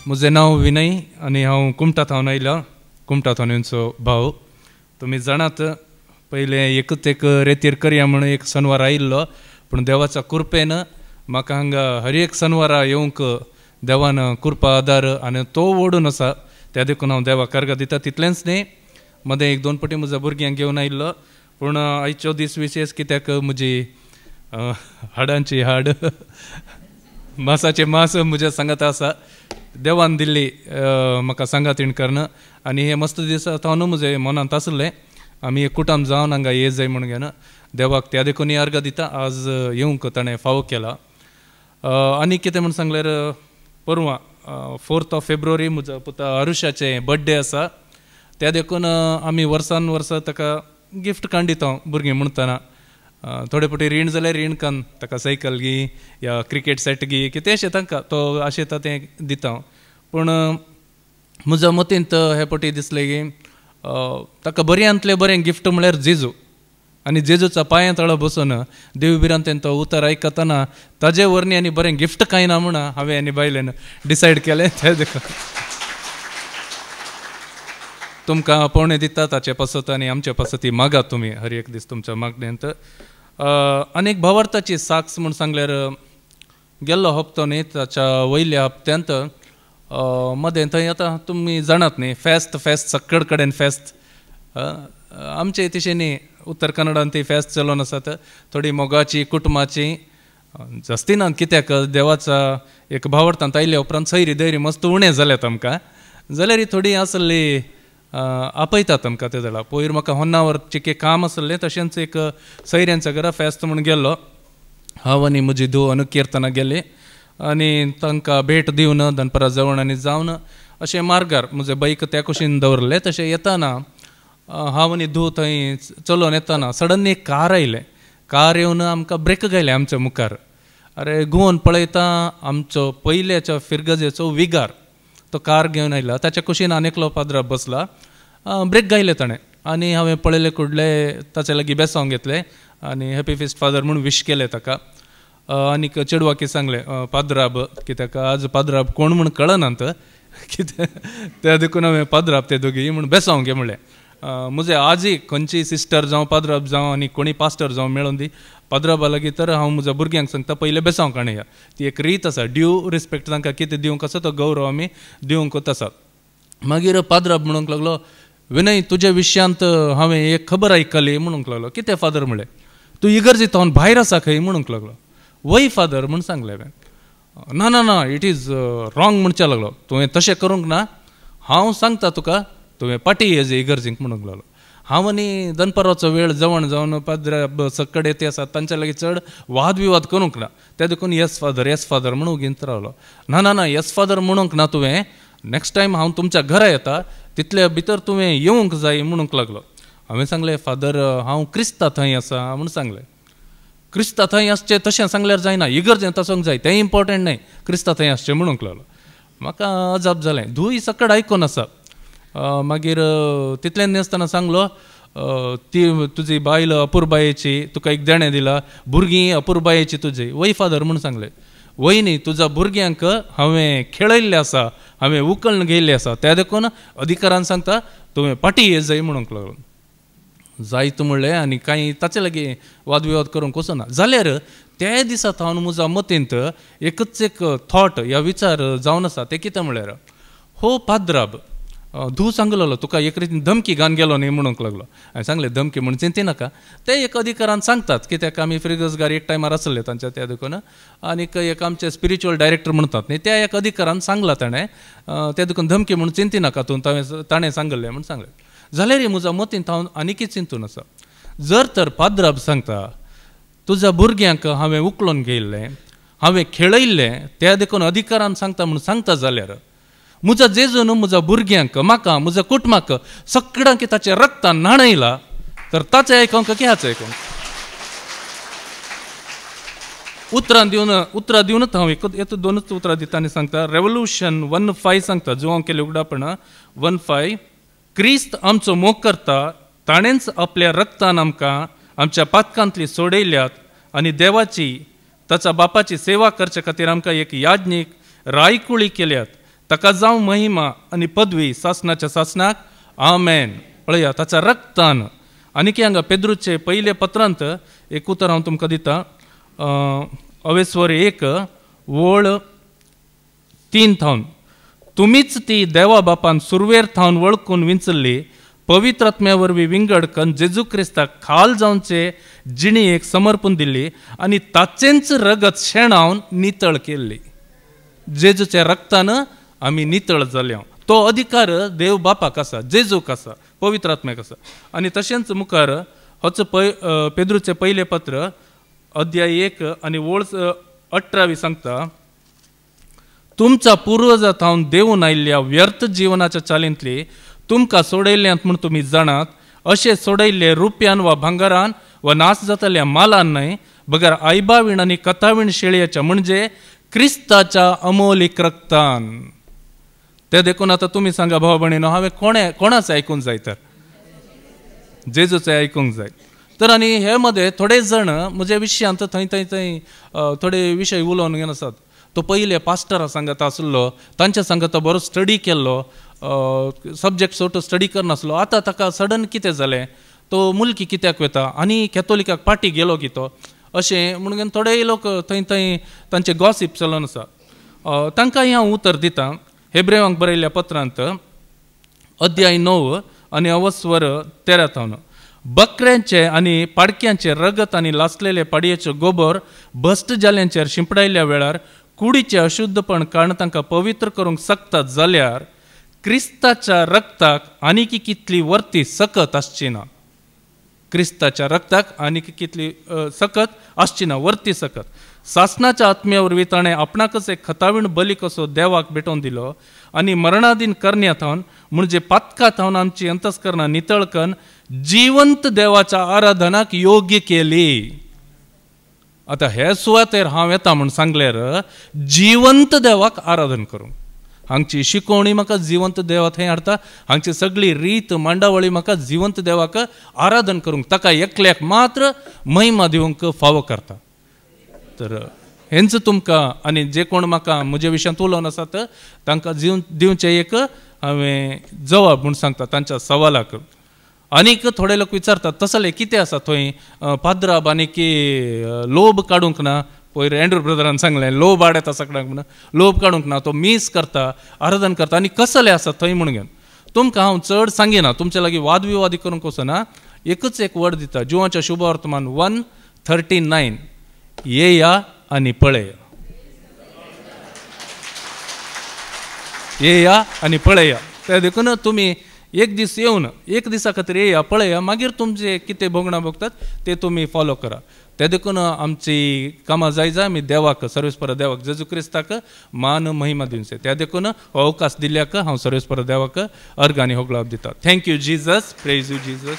म्हजें नांव विनय आनी हांव कुमटाथावन आयला. कुमटाथावनचो भाव. तुमी जाणात पयलें एकूच एक रेतीर करया म्हणून एक शनवार आयिल्लो, पूण देवाच्या कृपेन म्हाका हांगा हर एक शनवारा येवंक देवान कृपा आदार आनी तो ओडून आसा. त्या देखून हांव देवाक कार्ग दिता. तितलेंच न्ही, मदें एक दोन पाटी म्हज्या भुरग्यांक घेवन आयिल्लो, पूण आयचो दीस विशेश कित्याक म्हजी हाडांची हाड मासाचे मास म्हज्या सांगात आसा. देवान दिल्ली म्हाका सांगातीण कर्ण आनी हे मस्त दीस हांव म्हजे मनांत आसलें आमी एक कुटुंब जावन हांगा ये जाय म्हणून घेवन देवाक त्या देखून अर्घ दिता. आज येवंक ताणें फावो केला. आनी कितें म्हण सांगल्यार परवां 4 फेब्रुवारी म्हजो पुता आरुशाचें बर्थडे आसा. त्या देखून आमी वर्सान वर्सा ताका गिफ्ट काण दिता भुरगीं म्हणटना. थोडे फावटी रीण जाल्यार रीण कान ताका सायकल गी या क्रिकेट सेट गी कितें अशें तांकां तो आशेता तें दिता. पूण म्हज्या मतींत हे फावटी दिसलें की ताका बऱ्यांतलें बरें गिफ्ट म्हळ्यार जेजू. आनी जेजूच्या पांया तळो बसून देवबिरांतेन तो उतर आयकतना ताजे वरणी आनी बरें गिफ्ट कांय ना म्हूण हांवें आनी बायलेन डिसायड केलें. ते देखून तुमकां पवणे दिता ताचे पासत आनी आमचे पासती मागात तुमी हर एक दीस तुमच्या मागण्यांत. आनीक भावार्थाची साक्स म्हूण सांगल्यार गेल्लो हप्तो न्ही, ताच्या वयल्या हप्त्यांत मदें थंय आतां तुमी जाणात न्ही फेस्त सक्कड कडेन फेस्त आमचे तशें न्ही. उत्तर कन्नडांत ती फेस्त चलोवन आसात. थोडी मोगाची कुटुंबाची जास्ती ना कित्याक देवाचा एक भावार्थांत आयल्या उपरांत सैरी दैरी मस्त उणें जाल्यात आमकां. जाल्यार ही थोडी आसली आपयतात आमकां ते जाल्यार. पयर म्हाका होन्नावरचें एक काम आसलें, तशेंच एक सैऱ्यांच्या घरा फेस्त म्हूण गेल्लो. हांव आनी म्हजी धूव अनुकिर्तना गेली आनी तांकां भेट दिवन दनपरां जेवण आनी जावन अशें मार्गार म्हजे बाईक त्या कुशीन दवरलें. तशें येताना हांव आनी धूव थंय चलोवन येताना सडनली एक कार आयलें. कार येवन आमकां ब्रेक घायले आमच्या मुखार. अरे घुंवन पळयता आमचो पयल्याच्या फिरगजेचो विगार तो कार घेवन आयला. ताच्या कुशीन आनेकलो पाद्रा बसला. ब्रेक घायले ताणें आनी हांवें पळयले कुडले ताचे लागीं बेसांव घेतलें आनी हॅपी फिस्ट फादर म्हणून विश केलें ताका. आनीक चेडवाकी सांगलें पाद्राब, कित्याक आज पाद्राब कोण म्हूण कळनात कितें. त्या देखून हांवें पाद्राब ते दोगी म्हूण बेसांव घे म्हणलें. म्हजे आजी खंयची सिस्टर जावं पाद्राब जावं आनी कोणी पास्टर जावं मेळोन दी पाद्राबा लागीं तर हांव म्हज्या भुरग्यांक सांगता पयलें बेसांव काणया. ती एक रीत आसा. ड्यू रिस्पेक्ट तांकां कितें दिवंक आसा तो गौरव आमी दिवंकूच आसा. मागीर पाद्राब म्हणूंक लागलो, विनय तुज्या विशयांत हांवें एक खबर आयकली म्हणूंक लागलो. कितें फादर म्हणलें. तूं इगर्जेंत भायर आसा खंय म्हणूंक लागलो. वय फादर म्हूण सांगलें हांवें. ना ना ना इट इज रॉंग म्हणच्या लागलो. तुवें तशें करूंक ना. हांव सांगता तुका तुवें पाटी येजे इगर्जेंक म्हणूंक लागलो. हांव आनी दनपाराचो वेळ जेवण जावन पाद्रा सक्कड येते आसात तांच्या लागीं चड वाद विवाद करूंक ना. त्या देखून येस फादर म्हणून उगींत रावलो. ना ना ना येस फादर म्हणूंक ना तुवें. नेक्स्ट टायम हांव तुमच्या घरा येता तितल्या भितर तुवें येवंक जाय म्हणूंक लागलो. हांवें सांगलें फादर हांव क्रिस्ता थंय आसा म्हणून सांगलें. क्रिस्ता थंय आसचें तशें सांगल्यार जायना. इगर्जेंत आसूंक जाय तें इम्पॉर्टंट न्हय. क्रिस्ता थंय आसचें म्हणूंक लागलो. म्हाका अजाप जालें. धूय सकड आयकून आसा. मागीर तितलें नासतना सांगलो ती तुजी बायल अपुरबायेची तुका एक देणें दिला. भुरगीं अपुरबायेची तुजी. वय फादर म्हणून सांगलें. वय न्ही तुज्या भुरग्यांक हांवें खेळयल्लें आसा, हांवें उखलून घेयल्लें आसा. त्या देखून अधिकारान सांगता तुवें पाटी ये जाय म्हणूंक लागलो. जायत म्हणलें आनी कांय ताचे लागीं वाद विवाद करूंक वचना. जाल्यार त्या दिसांत हांव म्हज्या मतींत एकच एक थॉट ह्या विचार जावन आसा. तें कितें म्हळ्यार हो पाद्राब धूव सांगलेलो तुका एक रितीन धमकी घान गेलो न्ही म्हणूंक लागलो. हांवें सांगलें धमकी म्हणून चिंती नाका. ते एक अधिकारान सांगतात कित्याक आमी फ्रिगसगार एक टायमार आसले तांच्या त्या देखून. आनीक एक आमचे स्पिरिच्युअल डायरेक्टर म्हणटात न्ही त्या एक अधिकारान सांगला ताणें. त्या देखून धमकी म्हणून चिंती नाका तूं ताणें सांगलें म्हणून सांगलें. जाल्यार म्हज्या मतींत हांव आनीकय चिंतून आसा. जर तर पाद्राब सांगता तुज्या भुरग्यांक हांवें उखलून घेयल्लें, हांवें खेळयल्लें, त्या देखून अधिकारान सांगता म्हणून सांगता जाल्यार म्हज्या जेजून म्हज्या भुरग्यांक म्हाका म्हज्या कुटुंबाक सगळ्यांक ताचें रक्तान न्हाणयला तर ताचें आयकूंक की हाचें आयकूंक. उतरां दिवनच हांव एक दोनच उतरां दिता आनी सांगता. रेवल्युशन 1:5 सांगता जिवांक केले उगडापणां 1:5 क्रिस्त आमचो मोग करता. ताणेंच आपल्या रक्तान आमकां आमच्या पातकांतली सोडयल्यात आनी देवाची ताच्या बापाची सेवा करचे खातीर आमकां एक याज्ञीक रायकुळी केल्यात. ताका जावं महिमा आनी पदवी सासनाच्या सासनाक आमेन. पळया ताच्या रक्तान. आनीक हांगा पेद्रूचे पयले पत्रांत एक उतर हांव तुमकां दिता. अवेस्वर 1 वळ 3 थावन. तुमीच ती देवा बापान सुरवेर थावन वळखून विंचल्ली, पवित्र आत्म्या वरवीं विंगड करून जेजू क्रिस्ताक खाल जावचे जिणेक समर्पण दिल्ली आनी ताचेंच रगत शेणावन नितळ केल्ली. जेजूच्या रक्तान आमी नितळ जाल्या. तो अधिकार देव बापाक आसा, जेजूक आसा, पवित्र आत्म्याक आसा. आनी तशेंच मुखार होच पेद्रूचे पयले पत्र अध्याय 1 आनी वळ 18 सांगता, तुमच्या पुर्वजां थावन देवून आयिल्ल्या व्यर्थ जिवनाच्या चालींतली तुमकां सोडयल्यांत म्हूण तुमी जाणात. अशें सोडयल्ले रुप्यान वा भांगारान वा नाश जातल्या मालान न्हय, बगर आयबावीण आनी कथावीण शेळयेच्या म्हणजे क्रिस्ताच्या अमोलीक रक्तान. ते देखून आता तुमी सांगा भाव भयणीनो, हांवें कोणाचें आयकूंक जाय? तर जेजूचें आयकूंक जाय. तर आनी हे मध्ये थोडे जण म्हज्या विशयांत थंय थोडे विशय उलोवन घेवन आसात. तो पयले पास्टरा सांगता आसलो, तांच्या सांगता बरो स्टडी केल्लो, सब्जेक्ट सोट स्टडी करनासलो. आतां ताका सडन कितें जालें, तो मुलकी कित्याक वता आनी कॅथोलिकाक पाटी गेलो की तो, अशें म्हणून थोडे लोक थंय तांचे गॉसिप चलून आसा. तांकां हांव उतर दितां. हेब्रेवांक बरयल्ल्या पत्रांत अध्याय 9 आनी अवस्वर 13 थावन. बकऱ्यांचे आनी पाडक्यांचे रगत आनी लासलेले पाडयेचो गोबर भस्ट जाल्यांचेर शिंपडायल्ल्या वेळार कुडीचे अशुद्धपण कारण तांकां पवित्र करूंक शकता जाल्यार क्रिस्ताच्या रक्ताक आनीक कितली वर्ती सकत आसची ना. क्रिस्ताच्या रक्ताक आनीक कितली सकत आसची ना, वर्ती सकत. सासनाच्या आत्म्या वरवीं ताणें आपणाकच एक खतावीण बली कसो देवाक भेटोवन दिलो आनी मरणाधीन करण्या थावन म्हणजे पातका थावन आमची अंतस्करणां नितळ करून जिवंत देवाच्या आराधनाक योग्य केली. आता हे सुवातेर हांव येता म्हूण सांगल्यार जिवंत देवाक आराधन करूंक. हांगची शिकोवणी म्हाका जिवंत देवा थंय हाडटा. हांगची सगळी रीत मांडावळी म्हाका जिवंत देवाक आराधन करूंक, ताका एकल्याक मात्र महिमा दिवंक फावो करता. तर हेंच तुमकां आनी जे कोण म्हाका म्हज्या विशयांत उलोवन आसात तांकां दिवचें एक हांवें जवाब म्हूण सांगता तांच्या सवालाक. आनीक थोडे लोक विचारतात तसले कितें आसा थंय पाद्राब आनी की लोभ काडूंक ना. पयर एंड्रू ब्रदरान सांगलें लोभ आडयता सगळ्यांक म्हणून, लोभ काडूंक ना, तो मीस करता, आराधन करता आनी कसले आसा थंय म्हणून घेवन. तुमकां हांव चड सांगिना, तुमच्या लागीं वादविवादी करूंक वचना. एकच एक वर्ड दिता जिवाच्या शुभ वर्तमान 1:39. येया आनी पळया. येया आनी पळया. ते देखून तुमी एक दीस येवन एक दिसा खातीर येया, पळया, मागीर तुमचे कितें भोगणां भोगतात ते तुमी फॉलो करा. ते देखून आमची कामां जाय आमी देवाक, सर्वेस्पर देवाक, जेजू क्रिस्ताक मान महिमा दिवचे. त्या देखून हो अवकाश दिल्याक हांव सर्वेस्पर देवाक अर्घ आनी होगळाव दिता. Thank you Jesus. Praise you Jesus.